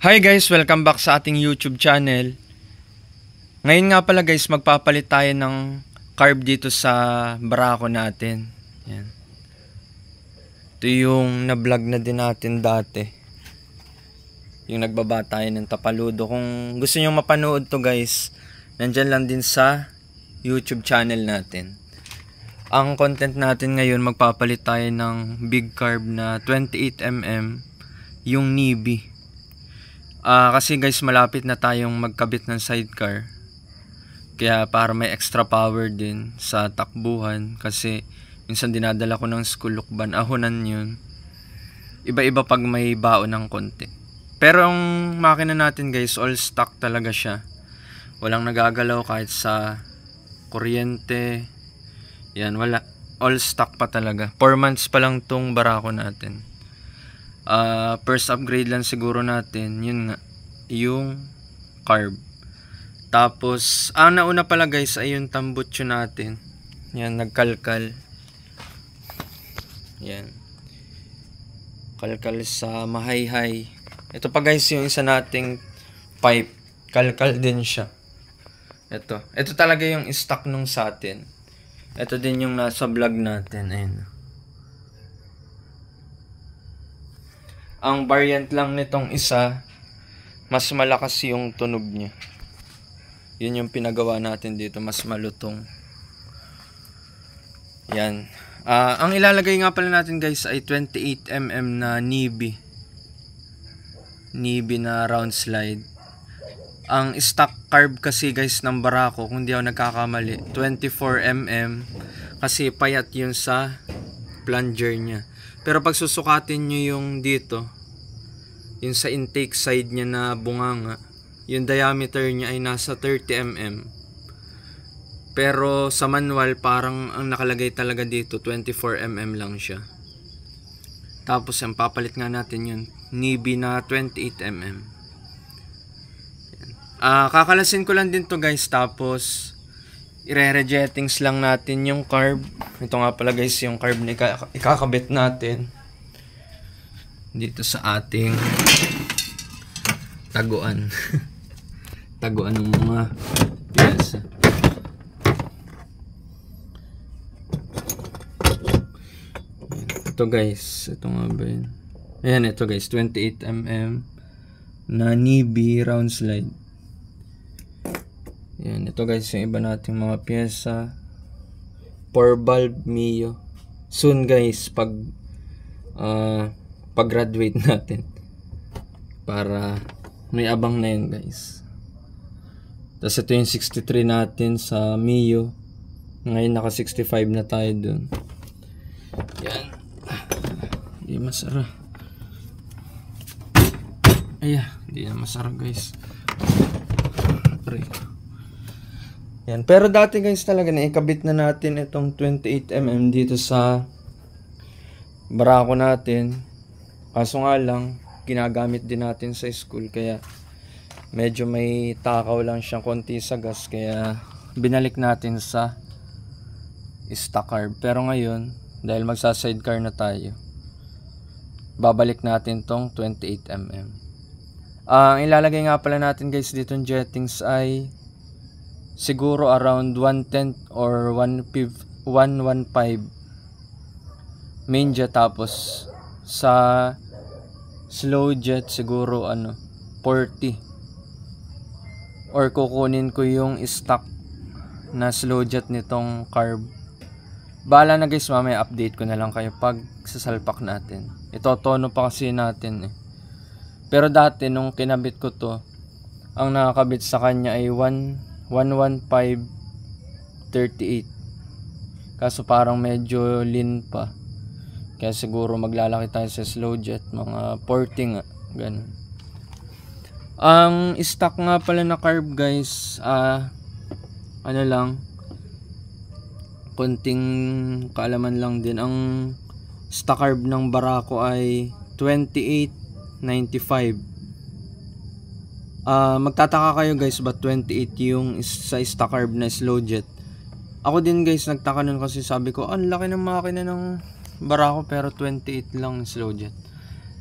Hi guys, welcome back sa ating YouTube channel. Ngayon nga pala guys, magpapalit tayo ng carb dito sa barako natin. Yan. Ito yung na-vlog na din natin dati. Yung nagbaba tayo ng Tapaludo. Kung gusto nyo mapanood to guys, nandyan lang din sa YouTube channel natin. Ang content natin ngayon, magpapalit tayo ng big carb na 28mm, yung Nibi. Kasi guys, malapit na tayong magkabit ng sidecar. Kaya para may extra power din sa takbuhan. Kasi minsan dinadala ko ng school lukban, ahonan yun. Iba-iba pag may baon ng konti. Pero ang makina natin guys, all stock talaga siya. Walang nagagalaw kahit sa kuryente. Yan, wala. All stock pa talaga. 4 months pa lang tong barako natin. First upgrade lang siguro natin, yun nga, yung carb. Tapos, ang nauna pala guys ay yung tambutso natin. Yan, nagkalkal. Yan. Kalkal sa mahayhay. Ito pa guys yung isa nating pipe. Kalkal din siya. Ito talaga yung stock nung sa atin. Ito din yung nasa vlog natin. Ayun. Ang variant lang nitong isa, mas malakas yung tunog niya. Yun yung pinagawa natin dito, mas malutong. Yan. Ang ilalagay nga pala natin guys ay 28mm na Nibi. Nibi na round slide. Ang stock carb kasi guys ng barako, kung di ako nagkakamali, 24mm. Kasi payat yun sa plunger niya. Pero pag susukatin nyo yung dito, yung sa intake side niya na bunganga, yung diameter niya ay nasa 30mm. Pero sa manual parang ang nakalagay talaga dito 24mm lang siya. Tapos ang papalit nga natin yun, Nibi na 28mm. Kakalasin ko lang din to guys, tapos ire-rejettings lang natin yung carb. Ito nga pala guys yung carb na ikakabit natin dito sa ating taguan. Taguan ng mga piyesa. Ito guys, ito nga ba yun? Ayan, ito guys, 28mm na Nibi round slide. Yan, ito guys yung iba nating mga pyesa. 4 valve Mio. Soon guys, pag-graduate natin. Para may abang na yun guys. Tapos ito yung 63 natin sa Mio. Ngayon naka 65 na tayo dun. Yan. Hindi masara. Hindi na masara guys. Yan. Pero dati guys talaga naikabit na natin itong 28mm dito sa barako natin. Kaso nga lang, ginagamit din natin sa school. Kaya medyo may takaw lang siyang konti sa gas. Kaya binalik natin sa stock carb. Pero ngayon, dahil magsa-sidecar na tayo, babalik natin tong 28mm. Ang ilalagay nga pala natin guys dito ng jettings ay siguro around 1/10 or 1/15 main jet, tapos sa slow jet siguro 40, or kukunin ko yung stock na slow jet nitong carb. Bahala na guys, mamaya update ko na lang kayo pag sasalpak natin. Ito tono pa kasi natin eh. Pero dati nung kinabit ko to, ang nakakabit sa kanya ay 115/38. Kaso parang medyo lean pa. Kaya siguro maglalaki tayo sa slow jet, mga 40 nga, ganun. Ang stock nga pala na carb guys, konting kaalaman lang din. Ang stock carb ng barako ay 28.95. Magtataka kayo guys, ba't 28 yung sa stock carb na slow jet? Ako din guys nagtaka nun, kasi sabi ko ang laki ng makina ng barako pero 28 lang slow jet.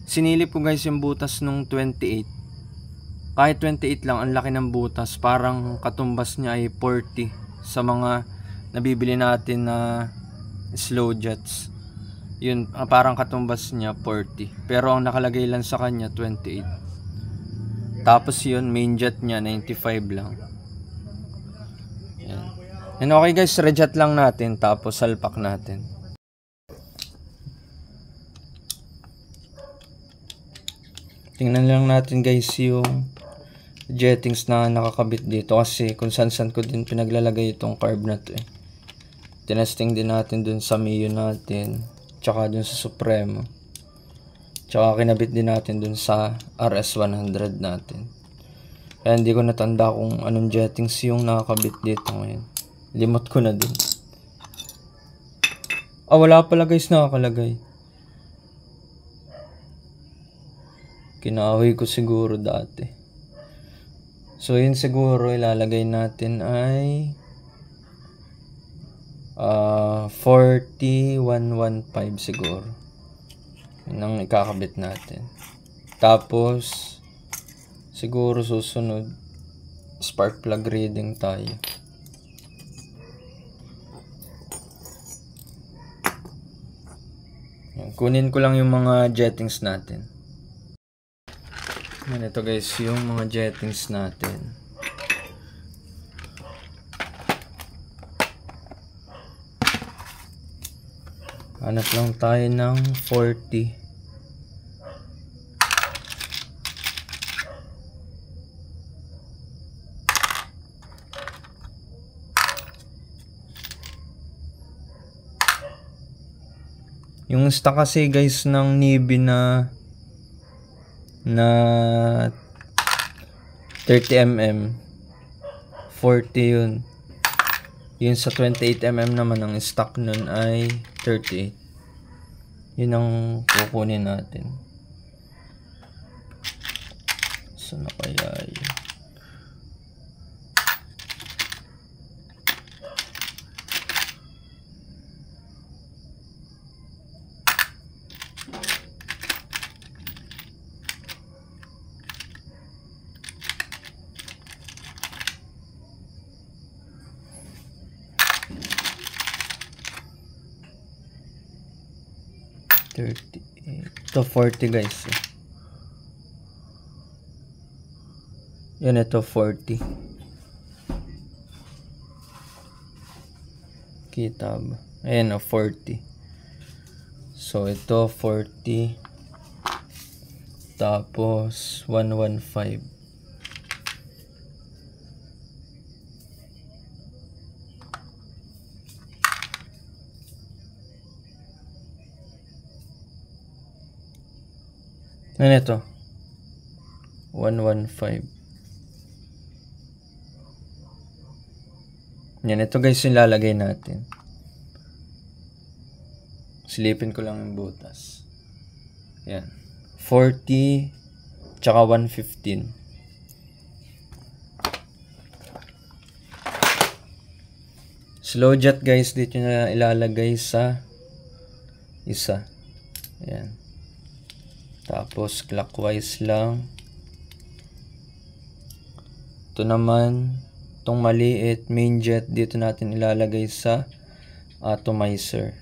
Sinilip ko guys yung butas nung 28. kahit 28 lang, ang laki ng butas. Parang katumbas niya ay 40 sa mga nabibili natin na slow jets. Yun, parang katumbas niya 40. Pero ang nakalagay lang sa kanya 28. Tapos yun, main jet niya 95 lang. Yan. And okay guys, rejet lang natin tapos salpak natin. Tingnan lang natin guys yung jettings na nakakabit dito kasi kung saan ko din pinaglalagay itong carb na to eh. Tinesting din natin dun sa Mio natin, tsaka dun sa Supremo, tsaka kinabit din natin dun sa RS100 natin. Kaya hindi ko natanda kung anong jettings yung nakakabit dito ngayon. Limot ko na din. Wala pala guys nakakalagay. Kinahoy ko siguro dati. So yun siguro ilalagay natin ay 40115 siguro. Yun ang ikakabit natin. Tapos siguro susunod spark plug reading tayo. Yan, kunin ko lang yung mga jettings natin. Yan, ito guys yung mga jettings natin. Hanap lang tayo ng 40. Yung stock kasi guys ng Navy na 30mm 40 yun. Yun sa 28mm naman ang stock nun ay 38. Yun ang kukunin natin. So na kaya yun? Ito 40 guys. Yan, ito 40. Kita ba? Ayan o, 40. So ito 40. Tapos 115. Ano ito? 115. Yan, ito guys yung lalagay natin. Silipin ko lang yung butas. Yan. 40 tsaka 115. Slow jet guys, dito na ilalagay sa isa. Yan. Tapos clockwise lang. Ito naman, itong maliit main jet dito natin ilalagay sa atomizer.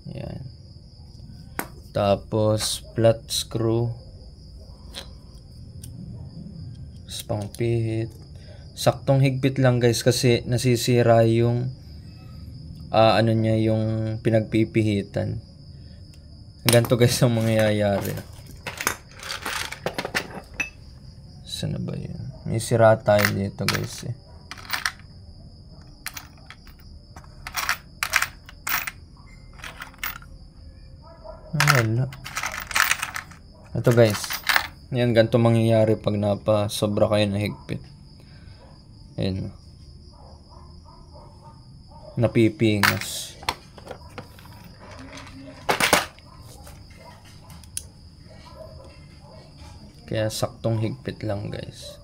Yan. Tapos flat screw. Pangpihit. Saktong higpit lang guys kasi nasisira yung ano niya, yung pinagpipihitan. Ganito guys ang mangyayari. Saan na ba yun? May sira tayo dito guys eh. Wala. Ito guys. Yan, ganito mangyayari pag napasobra kayo na higpit. Ayan. Napipingas. Kaya saktong higpit lang guys.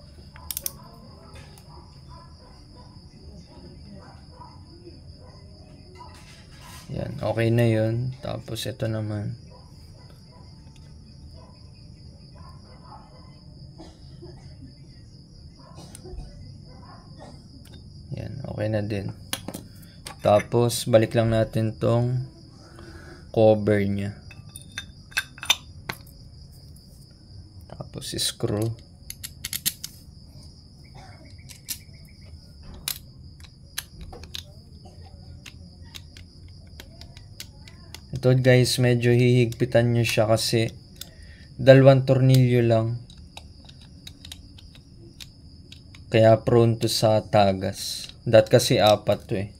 Yan, okay na yun. Tapos ito naman. Okay na din. Tapos balik lang natin tong cover niya. Tapos screw. Ito guys, medyo hihigpitan nyo siya kasi 2 tornilyo lang. Kaya prone to sa tagas. Kasi 4 to eh.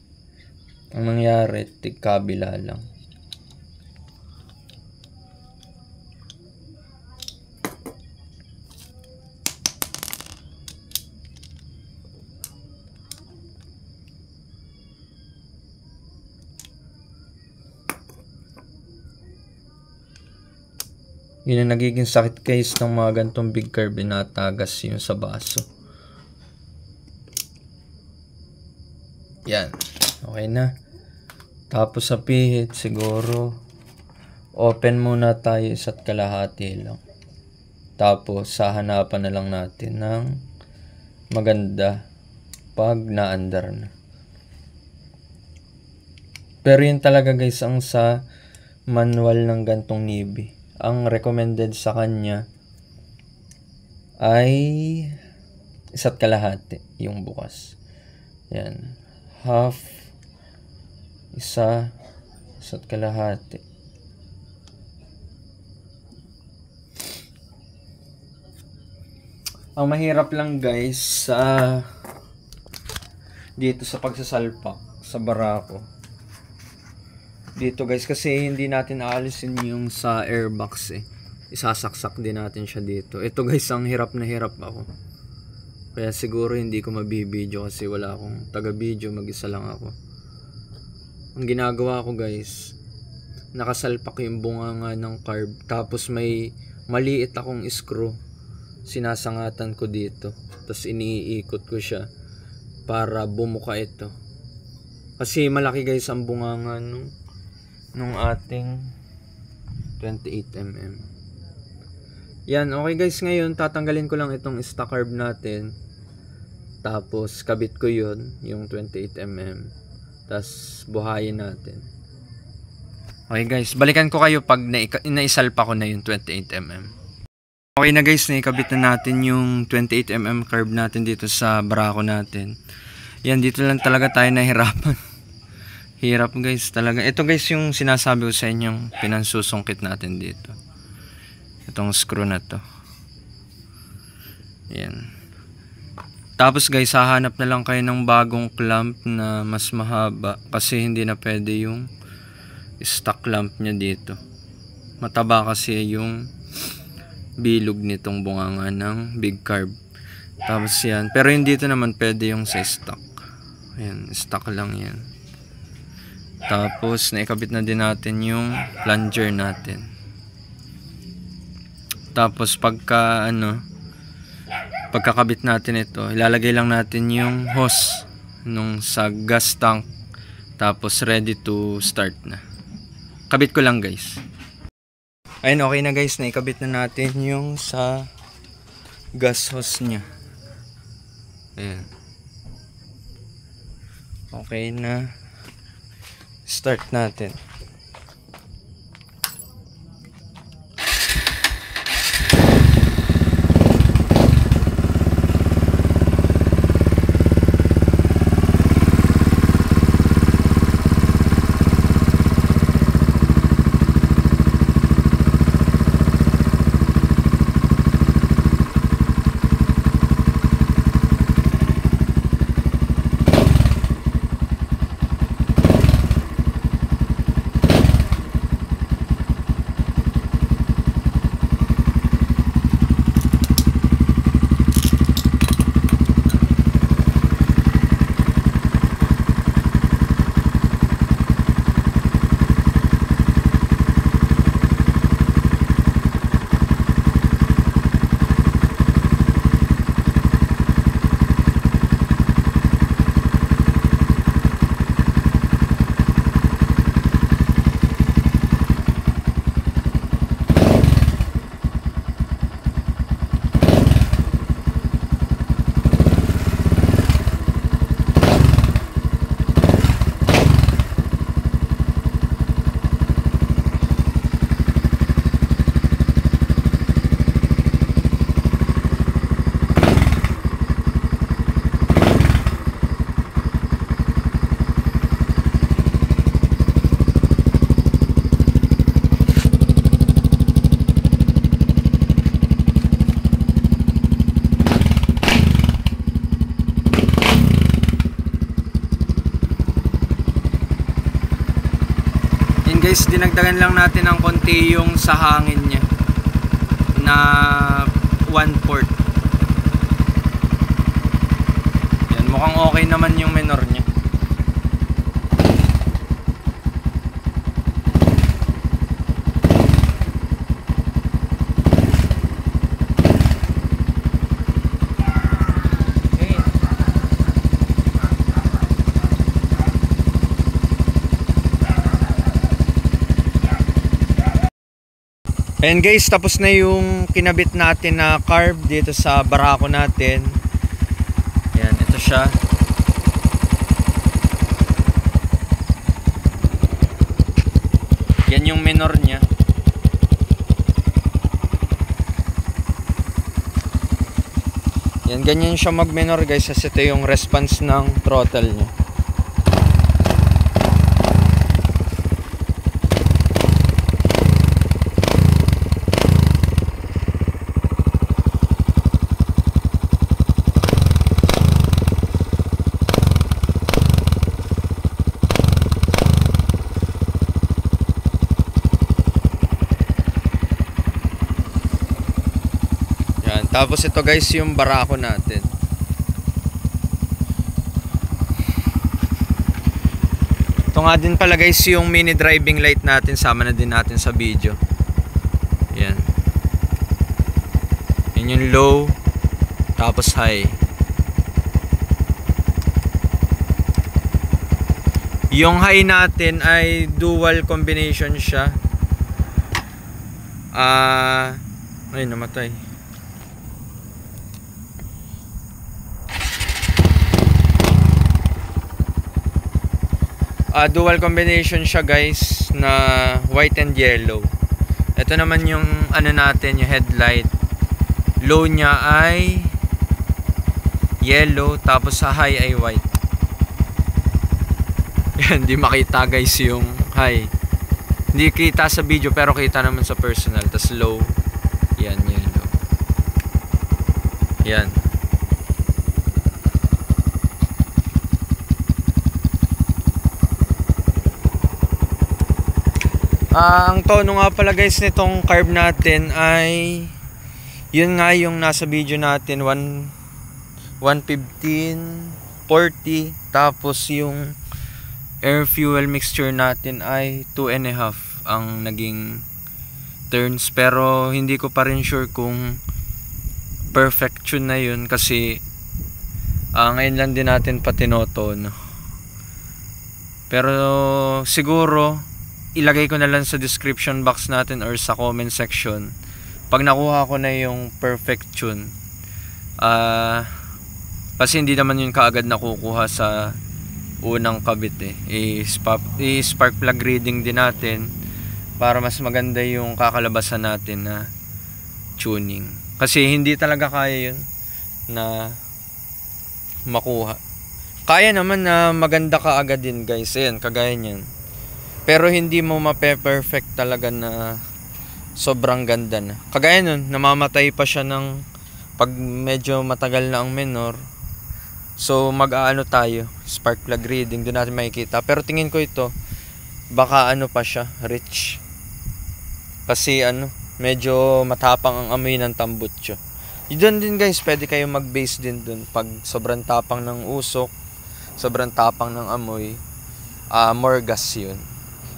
Ang nangyari, kabila lang. Yun ang nagiging sakit guys ng mga gantong big curve, inatagas yun sa baso. Yan. Okay na. Tapos sa pihit siguro open muna tayo 1.5 lang. Tapos hahanapan na lang natin ng maganda pag naandar na. Pero yun talaga guys ang sa manual ng gantong Navy. Ang recommended sa kanya ay 1.5 yung bukas. Yan. Half, 1.5. Ang mahirap lang guys dito sa pagsasalpak sa barako. Dito guys kasi hindi natin aalisin yung sa airbox eh. Isasaksak din natin siya dito. Ito guys ang hirap na hirap ako. Kaya siguro hindi ko mabibideo kasi wala akong taga-video, mag-isa lang ako. Ang ginagawa ko guys, nakasalpak yung bunganga ng carb. Tapos may maliit akong screw. Sinasangatan ko dito. Tapos iniikot ko siya para bumuka ito. Kasi malaki guys ang bunganga nung ating 28mm. Yan, okay guys, ngayon tatanggalin ko lang itong stock carb natin. Tapos kabit ko yun, yung 28mm. Tapos buhayin natin. Okay guys, balikan ko kayo pag naisalpa ko na yung 28mm. Okay na guys, naikabit na natin yung 28mm carb natin dito sa barako natin. Yan, dito lang talaga tayo nahirapan. Hirap guys talaga. Ito guys yung sinasabi ko sa inyong pinansusungkit natin dito. Itong screw na to. Yan. Tapos guys, hahanap na lang kayo ng bagong clamp na mas mahaba. Kasi hindi na pwede yung stock clamp nya dito. Mataba kasi yung bilog nitong bunganga ng big carb. Tapos yan. Pero hindi dito naman pwede yung sa stock. Ayan, stock lang yan. Tapos naikabit na din natin yung plunger natin. Tapos pagkakabit natin ito, ilalagay lang natin yung hose nung sa gas tank. Tapos ready to start na. Kabit ko lang guys. Ayun, okay na guys, naikabit na natin yung sa gas hose nya. Ayan. Okay na. Start natin. guys, dinagdagan lang natin ng konti yung sa hangin niya na 1/4. Yan, mukhang okay naman yung minor niya. Ayan guys, tapos na yung kinabit natin na carb dito sa barako natin. Ayan, ito siya. Yan yung minor niya. Yan, ganyan siya mag minor guys, kasi ito yung response ng throttle niya. Tapos ito guys yung barako natin. Ito nga din pala guys yung mini driving light natin. Sama na din natin sa video. Yan. Yan yung low. Tapos high. Yung high natin ay dual combination siya. Ay namatay. Dual combination siya guys na white and yellow. Ito naman yung ano natin, yung headlight. Low niya ay yellow, tapos sa high ay white. Yan, hindi makita guys yung high. Hindi kita sa video pero kita naman sa personal. Tapos low, yan, yellow. Yan. Ang tono nga pala guys nitong carb natin ay yun nga yung nasa video natin, 115, 40. Tapos yung air fuel mixture natin ay 2.5 ang naging turns. Pero hindi ko pa rin sure kung perfect tune na yun kasi ngayon lang din natin patinotono. Pero siguro ilagay ko na lang sa description box natin or sa comment section pag nakuha ko na yung perfect tune. Kasi hindi naman yun kaagad nakukuha sa unang kabit i-spark plug reading din natin para mas maganda yung kakalabasan natin na tuning. Kasi hindi talaga kaya yun na makuha. Kaya naman na maganda kaagad din guys. Ayan, kagaya niyan. Pero hindi mo mape-perfect talaga na sobrang ganda na. Kagaya nun, namamatay pa siya ng pag medyo matagal na ang minor. So mag-aano tayo, spark plug reading, doon natin makikita. Pero tingin ko ito, baka ano pa siya, rich. Kasi medyo matapang ang amoy ng tambutso. Doon din guys, pwede kayo mag-base din doon. Pag sobrang tapang ng usok, sobrang tapang ng amoy, more gas yun.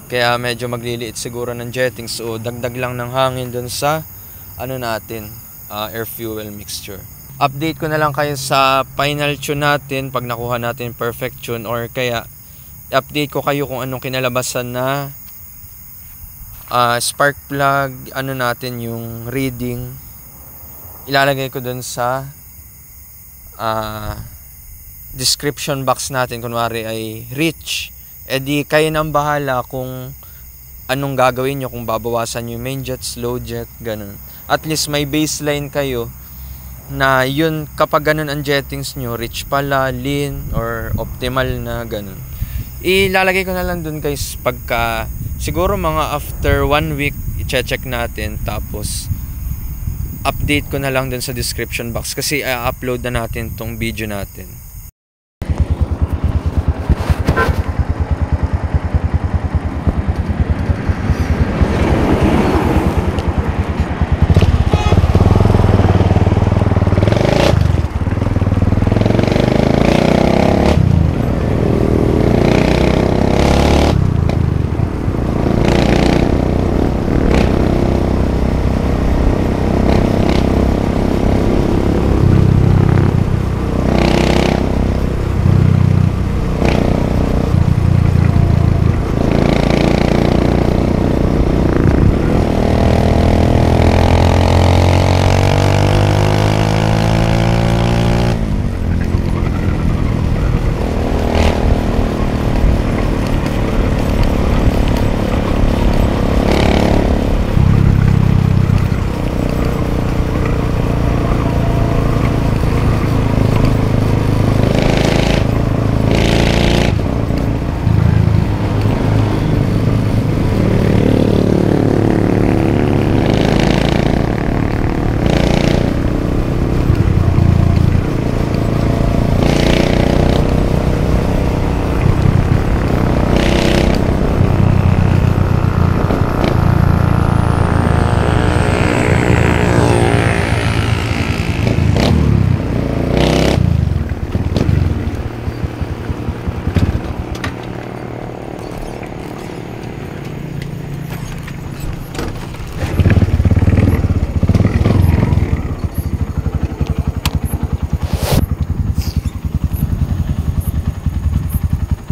Kaya medyo magliliit siguro ng jettings. So dagdag lang ng hangin dun sa natin, air fuel mixture. Update ko na lang kayo sa final tune natin pag nakuha natin perfect tune, or kaya update ko kayo kung anong kinalabasan na spark plug natin yung reading. Ilalagay ko dun sa description box natin. Kunwari ay rich, di kayo nang bahala kung anong gagawin nyo, kung babawasan nyo main jet, slow jet, ganun. At least may baseline kayo na yun, kapag ganun ang jettings nyo, rich pala, lean, or optimal na ganun. Ilalagay ko na lang dun guys pagka siguro mga after 1 week i-check natin, tapos update ko na lang dun sa description box kasi i-upload na natin tong video natin.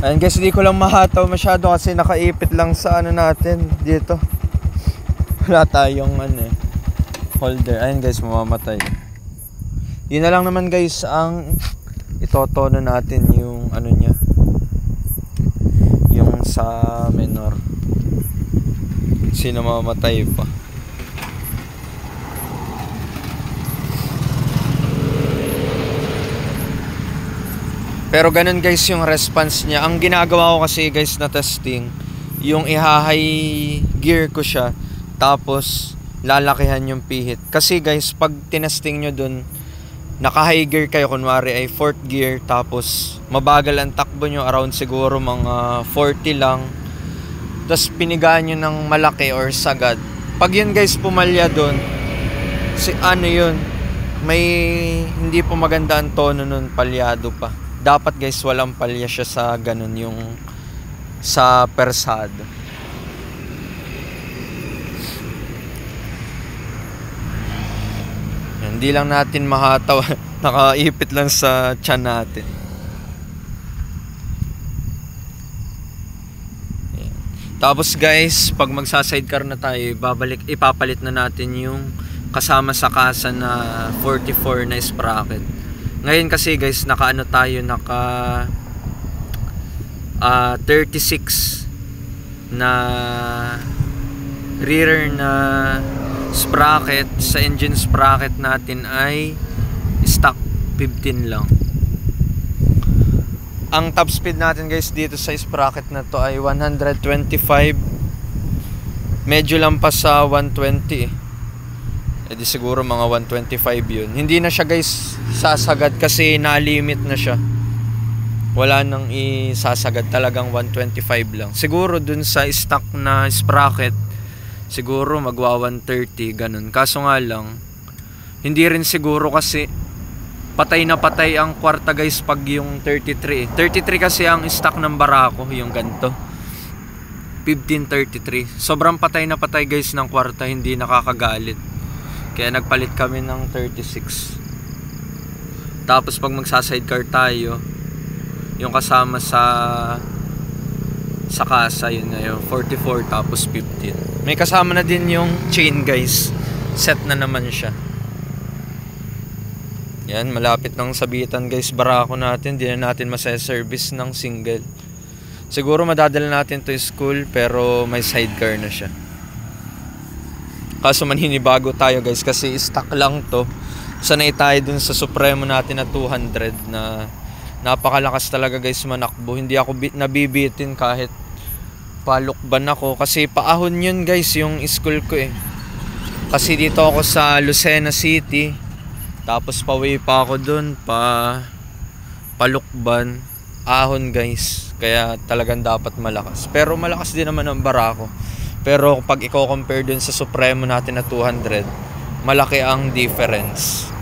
Ayun guys, hindi ko lang mahataw masyado kasi nakaipit lang sa ano natin dito. Wala tayong holder. Ayun guys, mamamatay. Yun na lang naman guys ang itotono natin yung ano niya. Yung sa minor. Sino mamamatay pa. Pero ganun guys yung response niya. Ang ginagawa ko kasi guys na testing, yung i-high gear ko siya, tapos lalakihan yung pihit. Kasi guys, pag tinesting nyo dun, naka-high gear kayo, kunwari ay 4th gear, tapos mabagal ang takbo nyo, around siguro mga 40 lang, tapos pinigaan nyo ng malaki or sagad. Pag yun guys pumalya dun, yun, may hindi po maganda ang tono nun, palyado pa. Dapat guys walang palya siya sa ganun yung sa persado. Hindi lang natin mahataw. Nakaipit lang sa tiyan natin. Ayan. Tapos guys, pag magsa-sidecar na tayo, ipapalit na natin yung kasama sa kasa na 44 na sprocket. Ngayon kasi guys, naka 36 na rear na sprocket. Sa engine sprocket natin ay stock 15 lang. Ang top speed natin guys dito sa sprocket na to ay 125. Medyo lang pa sa 120 di siguro mga 125 yun. Hindi na siya guys sasagad kasi na-limit na siya. Wala nang isasagad, talagang 125 lang. Siguro dun sa stock na sprocket, siguro magwa 130 ganun. Kaso nga lang, hindi rin siguro kasi patay na patay ang kwarta guys pag yung 33. 33 kasi ang stock ng Barako, yung ganito. 1533. Sobrang patay na patay guys ng kwarta, hindi nakakagalit. Kaya nagpalit kami ng 36. Tapos pag magsa-sidecar tayo, yung kasama sa kasa, yun na yun, 44 tapos 15. May kasama na din yung chain guys. Set na naman siya. Yan, malapit ng sabitan guys, Barako natin. Di na natin masa-service ng single. Siguro madadala natin to school pero may sidecar na siya. Kaso manhinibago tayo guys kasi stock lang to. Sanay tayo dun sa Supremo natin na 200 na napakalakas talaga guys manakbo. Hindi ako nabibitin kahit palukban ako kasi paahon yun guys yung school ko eh. Kasi dito ako sa Lucena City, tapos pauwi pa ako dun palukban, ahon guys. Kaya talagang dapat malakas. Pero malakas din naman ang Barako. Pero pag i-compare dun sa Supremo natin na 200, malaki ang difference.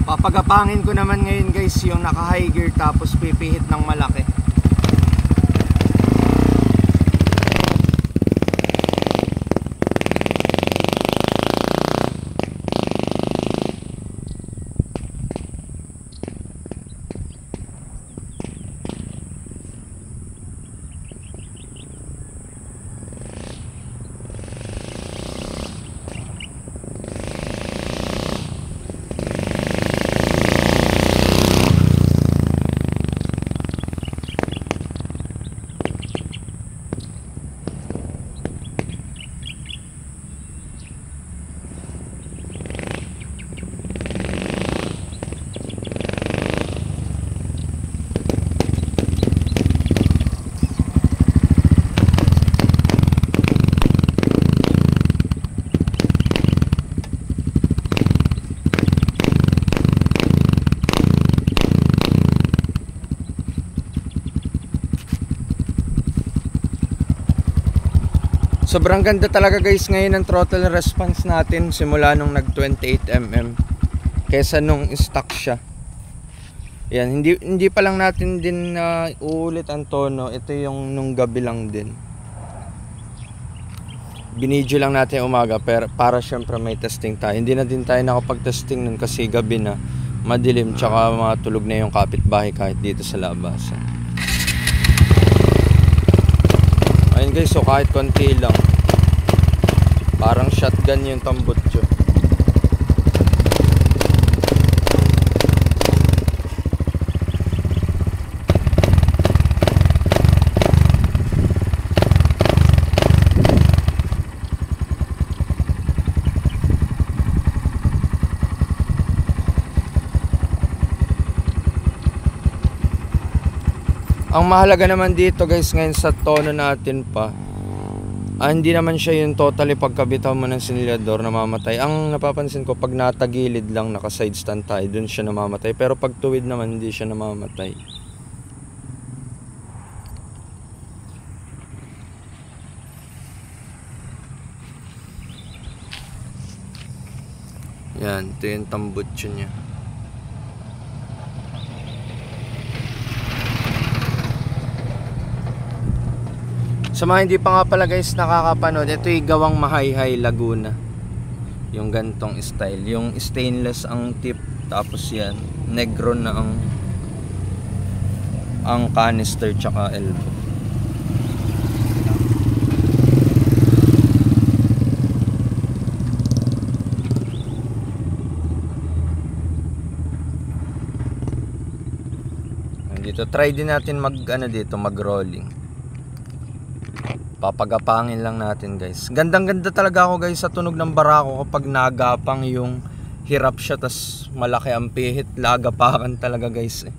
Papagapangin ko naman ngayon guys yung naka high gear tapos pipihit ng malaki. Sobrang ganda talaga guys ngayon ng throttle response natin simula nung nag 28mm kesa nung stock siya. Yan, hindi pa lang natin din uulit ang tono. Ito yung nung gabi lang din. Binidyo lang natin umaga para syempre may testing tayo. Hindi na din tayo nakapag-testing nun kasi gabi na, madilim, tsaka matulog na yung kapitbahay kahit dito sa labasan. Ayun guys, so kahit konti lang, parang shotgun yung tambutso. Ang mahalaga naman dito guys ngayon sa tono natin pa, hindi naman siya yung totally pagkabitaw mo ng sinilyador namamatay. Ang napapansin ko pag natagilid lang naka side stand tayo, dun siya namamatay. Pero pag tuwid naman hindi siya namamatay. Yan, ito yung tambutso niya. Sa mga hindi pa nga pala guys nakakapanood, ito yung gawang Mahayhay Laguna. Yung gantong style, yung stainless ang tip, tapos yan negro na ang canister tsaka elbow. Dito try din natin mag rolling. Papagapangin lang natin guys. Gandang ganda talaga ako guys sa tunog ng barako kapag nagapang yung hirap siya tas malaki ang pihit. Lagapakan talaga guys eh.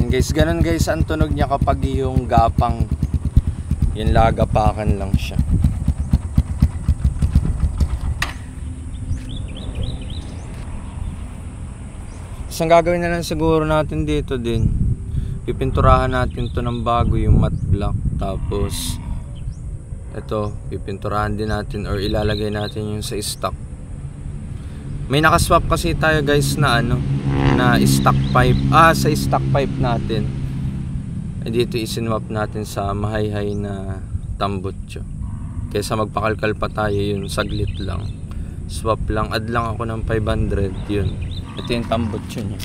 Guys, ganun guys ang tunog niya kapag yung gapang, yung lagapakan lang siya. Isang gagawin na lang siguro natin dito din, pipinturahan natin to ng bago yung matte black, tapos ito pipinturahan din natin or ilalagay natin yung sa stock May nakaswap kasi tayo guys na ano, na stock pipe. Sa stock pipe natin. Dito isinwap natin sa mahayhay na tambutso. Kaysa magpakalkal pa tayo, yun saglit lang. Swap lang, add lang ako ng 500 yun. Ito yung tambutso niya.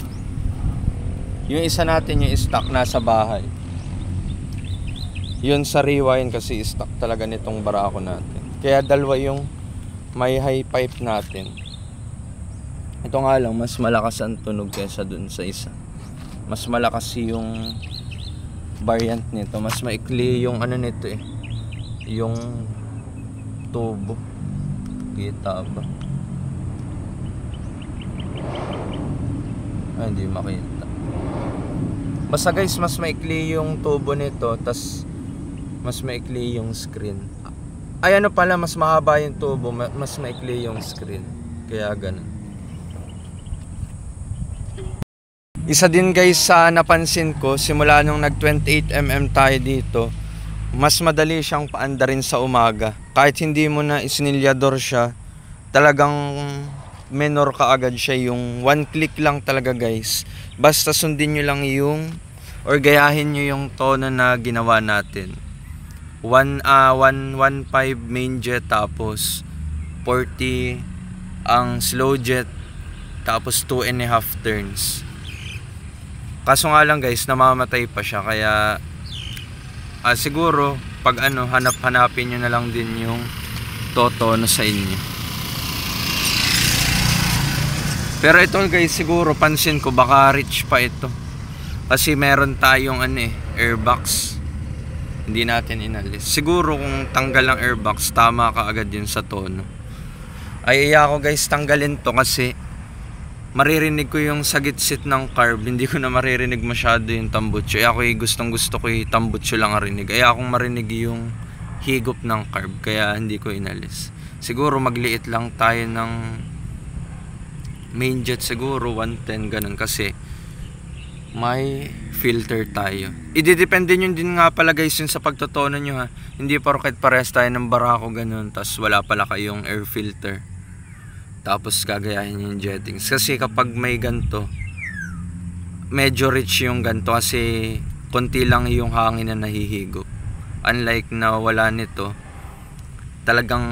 Yung isa natin yung stock nasa bahay. Yun sa rewind kasi stock talaga nitong barako natin. Kaya dalawa yung may high pipe natin. Ito nga lang, mas malakas ang tunog kaysa dun sa isa. Mas malakas yung variant nito. Mas maikli yung ano nito eh. Yung tubo. Kita ba? Hindi makita. Basta guys, mas maikli yung tubo nito. Tas mas maikli yung screen. Ay ano pala, mas mahaba yung tubo, mas maikli yung screen. Kaya ganun. Isa din guys sa napansin ko, simula nung nag 28mm tayo dito, mas madali siyang paandarin sa umaga. Kahit hindi mo na isinilyador siya, talagang menor ka agad siya. Yung one click lang talaga guys. Basta sundin nyo lang yung, or gayahin nyo yung tono na ginawa natin. 1.5 main jet, tapos 40 ang slow jet, tapos 2.5 turns. Kaso nga lang guys, namamatay pa siya. Kaya siguro pag ano, hanapin nyo na lang din yung totono sa inyo. Pero ito guys, siguro pansin ko baka rich pa ito. Kasi meron tayong ano airbox. Hindi natin inalis. Siguro kung tanggal ang airbox, tama ka agad yun sa tono. Ay ako guys, tanggalin to kasi maririnig ko yung sagitsit ng carb. Hindi ko na maririnig masyado yung tambutso. Ako gustong gusto ko yung tambutso lang marinig. Ay akong marinig yung higop ng carb. Kaya hindi ko inalis. Siguro magliit lang tayo ng main jet, siguro 110 ganun, kasi may filter tayo. Ididepende nyo din nga pala guys yun sa pagtotono nyo ha. Hindi porket parehas tayo ng barako ganun, tas wala pala kayong air filter, tapos gagayahin yung jettings. Kasi kapag may ganto, medyo rich yung ganto kasi konti lang yung hangin na nahihigop. Unlike na wala nito, talagang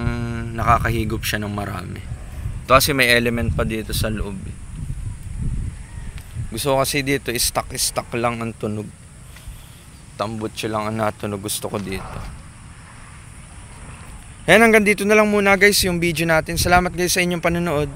nakakahigop siya ng marami. Ito kasi may element pa dito sa loob. Gusto ko kasi dito stock lang ang tunog. Tambutso lang ang natunog gusto ko dito. Ayan, hanggang dito na lang muna guys yung video natin. Salamat guys sa inyong panonood.